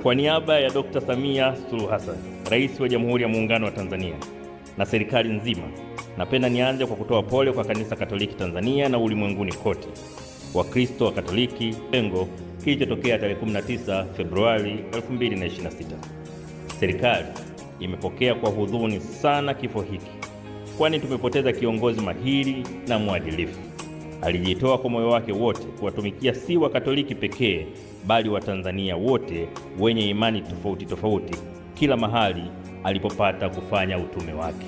Kwa niaba ya Dr. Samia Suluhu Hassan, Rais wa Jamhuri ya Muungano wa Tanzania na serikali nzima, napenda nianze kwa kutoa pole kwa Kanisa Katoliki Tanzania na ulimwenguni kote, Wakristo wa Katoliki, pengo kilichotokea tarehe 19 Februari 2026. Serikali imepokea kwa huzuni sana kifo hiki, kwani tumepoteza kiongozi mahiri na mwadilifu. Alijitoa kwa moyo wake wote kuwatumikia si Wakatoliki pekee, bali Watanzania wote wenye imani tofauti tofauti kila mahali alipopata kufanya utume wake.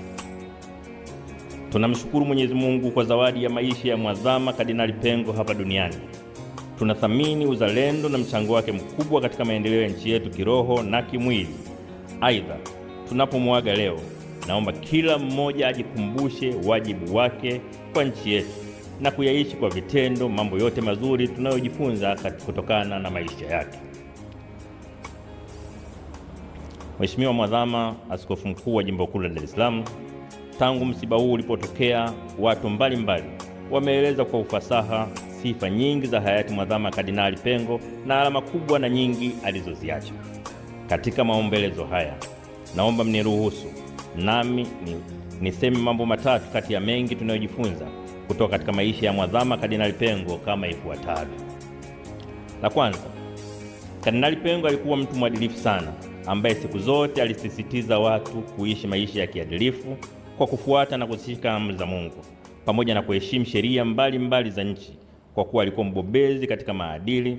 Tunamshukuru Mwenyezi Mungu kwa zawadi ya maisha ya Mwadhama Kardinali Pengo hapa duniani. Tunathamini uzalendo na mchango wake mkubwa katika maendeleo ya nchi yetu kiroho na kimwili. Aidha, tunapomwaga leo, naomba kila mmoja ajikumbushe wajibu wake kwa nchi yetu na kuyaishi kwa vitendo mambo yote mazuri tunayojifunza kutokana na maisha yake. Mheshimiwa Mwadhama, Askofu Mkuu wa Jimbo Kuu la Dar es Salaam, tangu msiba huu ulipotokea, watu mbalimbali wameeleza kwa ufasaha sifa nyingi za hayati Mwadhama Kardinali Pengo na alama kubwa na nyingi alizoziacha. Katika maombelezo haya, naomba mniruhusu nami niseme mambo matatu kati ya mengi tunayojifunza kutoka katika maisha ya Mwadhama Kardinali Pengo kama ifuatavyo. La kwanza, Kardinali Pengo alikuwa mtu mwadilifu sana, ambaye siku zote alisisitiza watu kuishi maisha ya kiadilifu kwa kufuata na kuzishika amri za Mungu, pamoja na kuheshimu sheria mbalimbali za nchi, kwa kuwa alikuwa mbobezi katika maadili,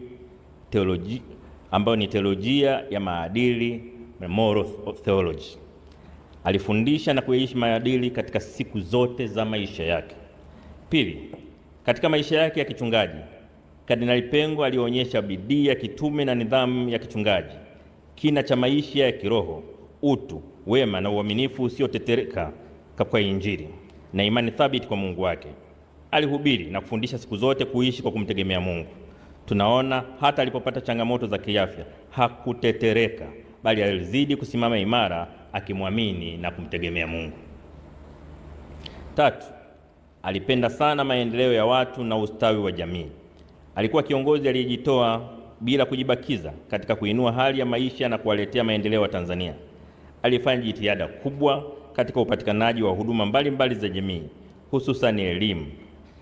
ambayo ni teolojia ya maadili, moral theology. Alifundisha na kuishi maadili katika siku zote za maisha yake. Pili, katika maisha yake ya kichungaji, Kardinali Pengo alionyesha bidii ya kitume na nidhamu ya kichungaji, kina cha maisha ya kiroho, utu, wema na uaminifu usiotetereka kwa Injili na imani thabiti kwa Mungu wake. Alihubiri na kufundisha siku zote kuishi kwa kumtegemea Mungu. Tunaona hata alipopata changamoto za kiafya hakutetereka, bali alizidi kusimama imara akimwamini na kumtegemea Mungu. Tatu, alipenda sana maendeleo ya watu na ustawi wa jamii. Alikuwa kiongozi aliyejitoa bila kujibakiza katika kuinua hali ya maisha na kuwaletea maendeleo wa Tanzania. Alifanya jitihada kubwa katika upatikanaji wa huduma mbalimbali za jamii, hususan elimu,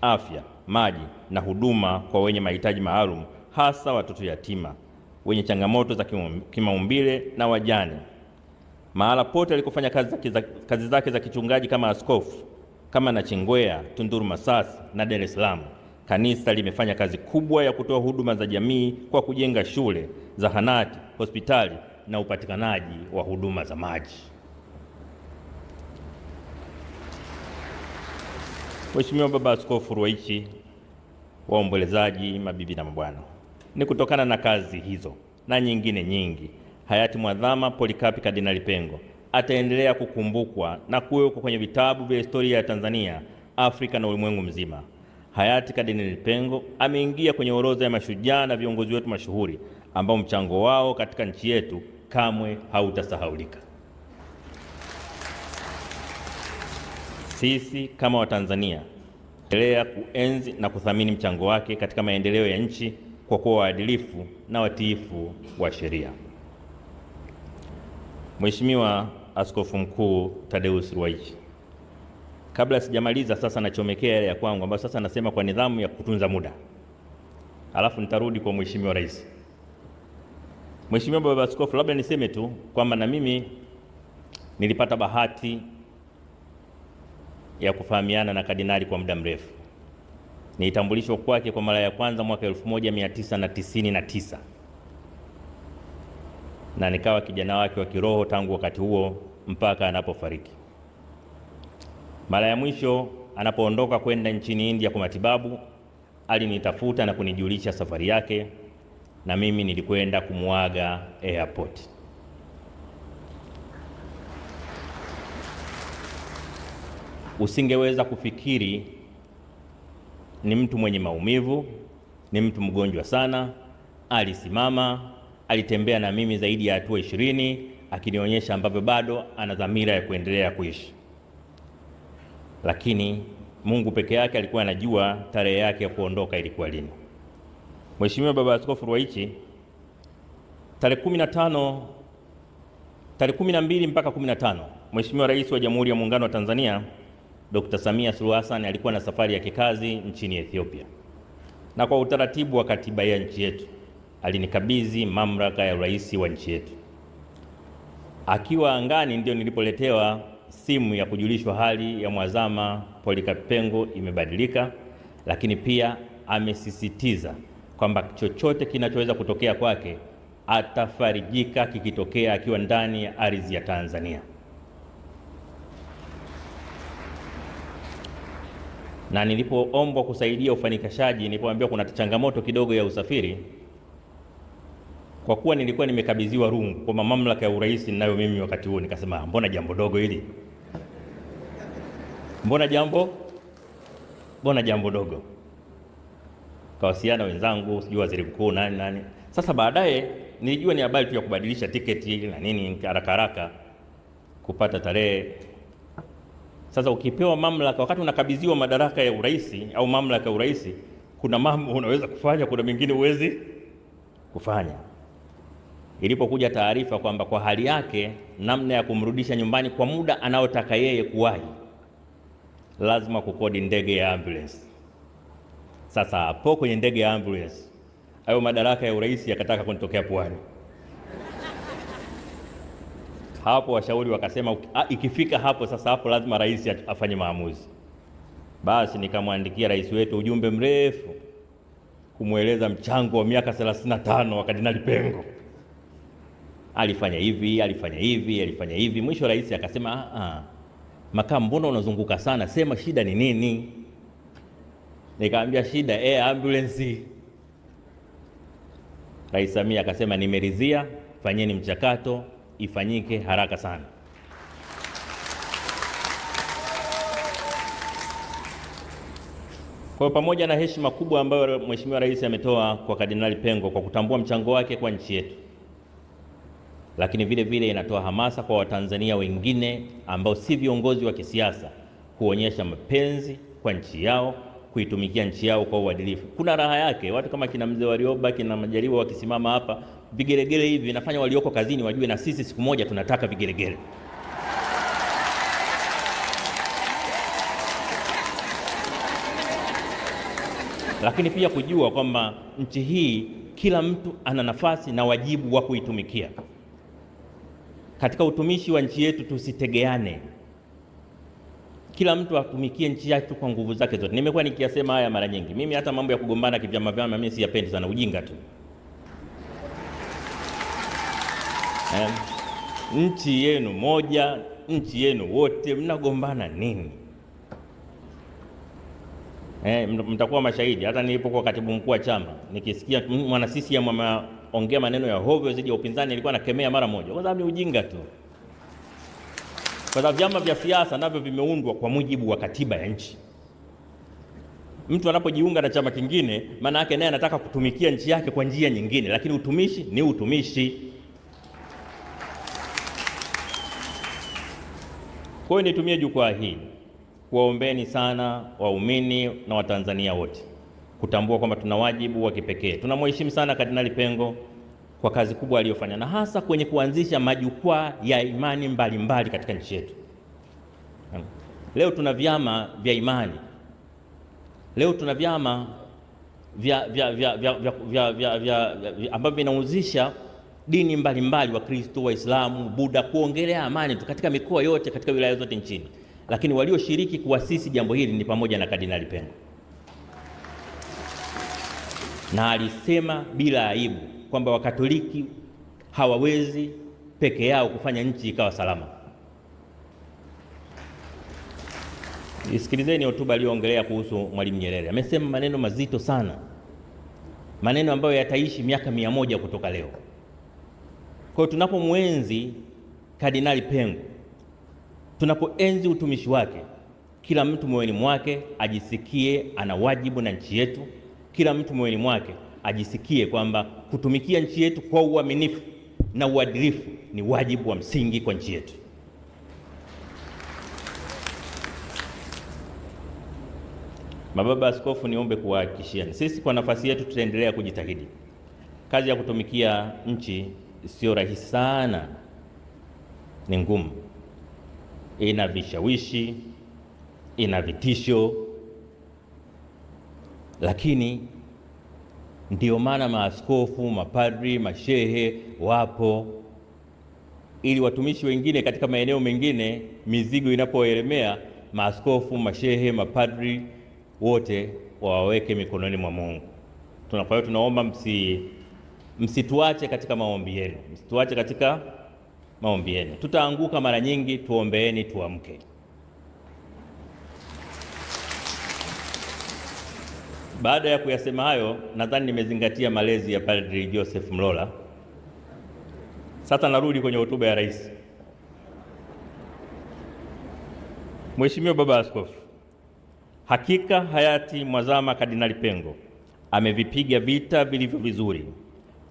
afya, maji na huduma kwa wenye mahitaji maalum, hasa watoto yatima, wenye changamoto za kimaumbile na wajane. Mahala pote alikofanya kazi zake za kichungaji kama askofu, kama Nachingwea, Tunduru, Masasi na Dar es Salaam, kanisa limefanya kazi kubwa ya kutoa huduma za jamii kwa kujenga shule, zahanati, hospitali na upatikanaji wa huduma za maji. Mheshimiwa Baba Askofu Ruwaichi, waombolezaji, mabibi na mabwana, ni kutokana na kazi hizo na nyingine nyingi, hayati Mwadhama Polycarp Kardinali Pengo ataendelea kukumbukwa na kuwekwa kwenye vitabu vya historia ya Tanzania, Afrika na ulimwengu mzima. Hayati Kardinali Pengo ameingia kwenye orodha ya mashujaa na viongozi wetu mashuhuri ambao mchango wao katika nchi yetu kamwe hautasahaulika. Sisi kama Watanzania endelea kuenzi na kuthamini mchango wake katika maendeleo ya nchi kwa kuwa waadilifu na watiifu wa sheria. Mheshimiwa Askofu Mkuu Thaddaeus Ruwaichi, kabla sijamaliza sasa nachomekea yale ya kwangu ambayo sasa nasema kwa nidhamu ya kutunza muda, alafu nitarudi kwa Mheshimiwa Rais. Mheshimiwa Baba Askofu, labda niseme tu kwamba na mimi nilipata bahati ya kufahamiana na kardinali kwa muda mrefu. Nilitambulishwa kwake kwa mara ya kwanza mwaka 1999 na nikawa kijana wake wa kiroho tangu wakati huo mpaka anapofariki. Mara ya mwisho anapoondoka kwenda nchini India kwa matibabu, alinitafuta na kunijulisha safari yake, na mimi nilikwenda kumuaga airport. Usingeweza kufikiri ni mtu mwenye maumivu, ni mtu mgonjwa sana. Alisimama, alitembea na mimi zaidi ya hatua 20 akinionyesha ambavyo bado ana dhamira ya kuendelea kuishi. Lakini Mungu peke yake alikuwa anajua tarehe yake ya kuondoka ilikuwa lini. Mheshimiwa Baba Askofu Ruwaichi, tarehe 12 mpaka 15, Mheshimiwa Rais wa Jamhuri ya Muungano wa Tanzania Dr. Samia Suluhu Hassan alikuwa na safari ya kikazi nchini Ethiopia, na kwa utaratibu wa katiba ya nchi yetu alinikabidhi mamlaka ya urais wa nchi yetu. Akiwa angani ndio nilipoletewa simu ya kujulishwa hali ya Mhazama Polycarp Pengo imebadilika, lakini pia amesisitiza kwamba chochote kinachoweza kutokea kwake atafarijika kikitokea akiwa ndani ya ardhi ya Tanzania. Na nilipoombwa kusaidia ufanikishaji, nilipoambiwa kuna changamoto kidogo ya usafiri, kwa kuwa nilikuwa nimekabidhiwa rungu kwa mamlaka ya urais ninayo mimi wakati huo, nikasema mbona jambo dogo hili, mbona jambo dogo. Kawasiliana wenzangu, sijui waziri mkuu nani. Sasa baadaye nilijua ni habari tu ya kubadilisha tiketi na nini, haraka kupata tarehe. Sasa ukipewa mamlaka, wakati unakabidhiwa madaraka ya urais au mamlaka ya urais, kuna mambo unaweza kufanya, kuna mengine huwezi kufanya. Ilipokuja taarifa kwamba kwa hali yake namna ya kumrudisha nyumbani kwa muda anaotaka yeye kuwahi, lazima kukodi ndege ya ambulance. Sasa hapo kwenye ndege ya ambulance, hayo madaraka ya urais yakataka kunitokea puani. Hapo washauri wakasema ikifika hapo sasa, hapo lazima rais afanye maamuzi. Basi nikamwandikia rais wetu ujumbe mrefu kumweleza mchango wa miaka 35 wa Kardinali Pengo. Alifanya hivi. Mwisho rais akasema makamu, mbona unazunguka sana, sema shida ni nini? Nikamwambia shida ambulance. Rais Samia akasema nimeridhia, fanyeni mchakato, ifanyike haraka sana. Kwa pamoja na heshima kubwa ambayo Mheshimiwa Rais ametoa kwa Kardinali Pengo kwa kutambua mchango wake kwa nchi yetu, lakini vile vile inatoa hamasa kwa Watanzania wengine ambao si viongozi wa kisiasa kuonyesha mapenzi kwa nchi yao, kuitumikia nchi yao kwa uadilifu. Kuna raha yake watu kama kina Mzee Warioba, kina Majaliwa wakisimama hapa, vigelegele hivi vinafanya walioko kazini wajue na sisi siku moja tunataka vigelegele. Lakini pia kujua kwamba nchi hii kila mtu ana nafasi na wajibu wa kuitumikia. Katika utumishi wa nchi yetu tusitegeane, kila mtu atumikie nchi yake kwa nguvu zake zote. Nimekuwa nikiyasema haya mara nyingi. Mimi hata mambo ya kugombana kivyama mimi siyapendi sana, ujinga tu. Nchi yenu moja, nchi yenu wote, mnagombana nini? Mtakuwa mashahidi. Hata nilipokuwa katibu mkuu wa chama, nikisikia mwana CCM ameongea maneno ya hovyo zidi ya upinzani, nilikuwa nakemea mara moja, kwa sababu ni ujinga tu. Kwa sababu vyama vya siasa navyo vimeundwa kwa mujibu wa katiba ya nchi. Mtu anapojiunga na chama kingine, maana yake naye anataka kutumikia nchi yake kwa njia nyingine, lakini utumishi ni utumishi. Kwa hiyo nitumie jukwaa hili kuwaombeni sana waumini na Watanzania wote kutambua kwamba tuna wajibu wa kipekee. Tunamheshimu sana Kardinali Pengo kwa kazi kubwa aliyofanya, na hasa kwenye kuanzisha majukwaa ya imani mbalimbali katika nchi yetu. Leo tuna vyama vya imani, leo tuna vyama ambavyo vinahusisha dini mbalimbali, Wakristo, Waislamu, Buddha, kuongelea amani tu katika mikoa yote, katika wilaya zote nchini. Lakini walioshiriki kuasisi jambo hili ni pamoja na Kardinali Pengo, na alisema bila aibu kwamba Wakatoliki hawawezi peke yao kufanya nchi ikawa salama. Isikilizeni hotuba aliyoongelea kuhusu Mwalimu Nyerere. Amesema maneno mazito sana, maneno ambayo yataishi miaka 100 kutoka leo. Kwa hiyo tunapomwenzi Kardinali Pengo, tunapoenzi utumishi wake, kila mtu moyoni mwake ajisikie ana wajibu na nchi yetu. Kila mtu moyoni mwake ajisikie kwamba kutumikia nchi yetu kwa uaminifu na uadilifu ni wajibu wa msingi kwa nchi yetu. Mababa Askofu, niombe kuwahakikishia sisi kwa nafasi yetu tutaendelea kujitahidi. Kazi ya kutumikia nchi sio rahisi sana, ni ngumu, ina vishawishi, ina vitisho, lakini ndio maana maaskofu, mapadri, mashehe wapo, ili watumishi wengine katika maeneo mengine mizigo inapoelemea, maaskofu, mashehe, mapadri wote waweke mikononi mwa Mungu. Kwa hiyo tunaomba msituache katika maombi yenu, msituache katika maombi yenu. Tutaanguka mara nyingi, tuombeeni tuamke. Baada ya kuyasema hayo, nadhani nimezingatia malezi ya Padri Joseph Mlola. Sasa narudi kwenye hotuba ya Rais. Mheshimiwa Baba Askofu, hakika hayati Mwazama Kardinali Pengo amevipiga vita vilivyo vizuri,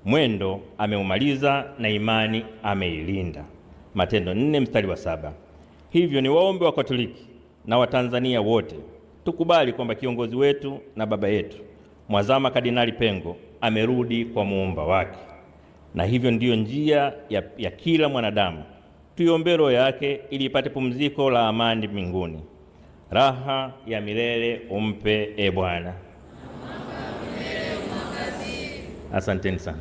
mwendo ameumaliza na imani ameilinda. Matendo 4 mstari wa 7. Hivyo ni waombe wa Katoliki na Watanzania wote tukubali kwamba kiongozi wetu na baba yetu Mwazama Kardinali Pengo amerudi kwa muumba wake, na hivyo ndiyo njia ya kila mwanadamu. Tuiombee roho yake ili ipate pumziko la amani mbinguni. Raha ya milele umpe, e Bwana. Asanteni sana.